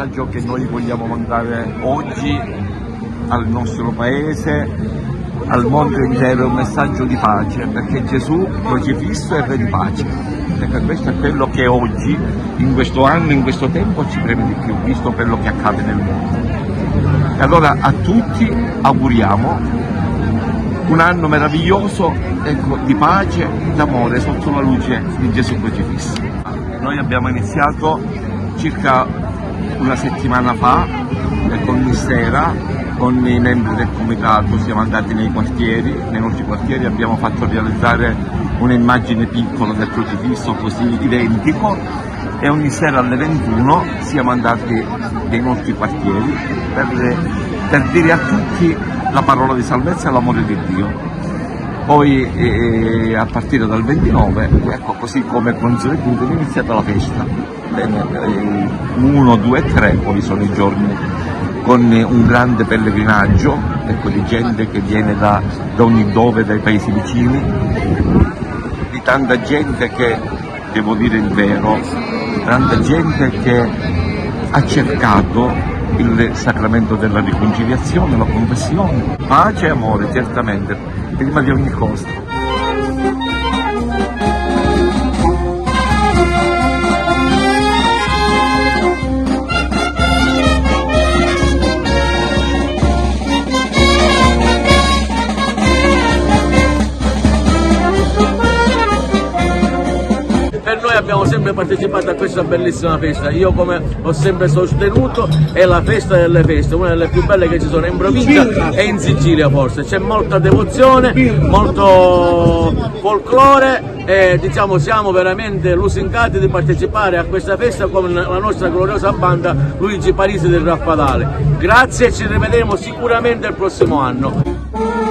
messaggio che noi vogliamo mandare oggi al nostro paese, al mondo intero, è un messaggio di pace, perché Gesù crocifisso è re di pace. Ecco, questo è quello che oggi, in questo anno, in questo tempo, ci preme di più, visto quello che accade nel mondo. E allora a tutti auguriamo un anno meraviglioso, ecco, di pace, d'amore sotto la luce di Gesù crocifisso. Noi abbiamo iniziato circa una settimana fa, con sera, con i membri del comitato, siamo andati nei nostri quartieri, abbiamo fatto realizzare un'immagine piccola del crocifisso così identico, e ogni sera alle 21 siamo andati nei nostri quartieri per dire a tutti la parola di salvezza e l'amore di Dio. Poi a partire dal 29, ecco, così come consuetudine, è iniziata la festa. Bene, 1, 2 e 3 poi sono i giorni, con un grande pellegrinaggio, ecco, di gente che viene da ogni dove, dai paesi vicini, di tanta gente che, devo dire il vero, tanta gente che ha cercato il sacramento della riconciliazione, la confessione, pace e amore, certamente, prima di ogni cosa. Noi abbiamo sempre partecipato a questa bellissima festa, io come ho sempre sostenuto è la festa delle feste, una delle più belle che ci sono in provincia e in Sicilia forse, c'è molta devozione, molto folklore e diciamo siamo veramente lusingati di partecipare a questa festa con la nostra gloriosa banda Luigi Parisi del Raffadale. Grazie e ci rivedremo sicuramente il prossimo anno.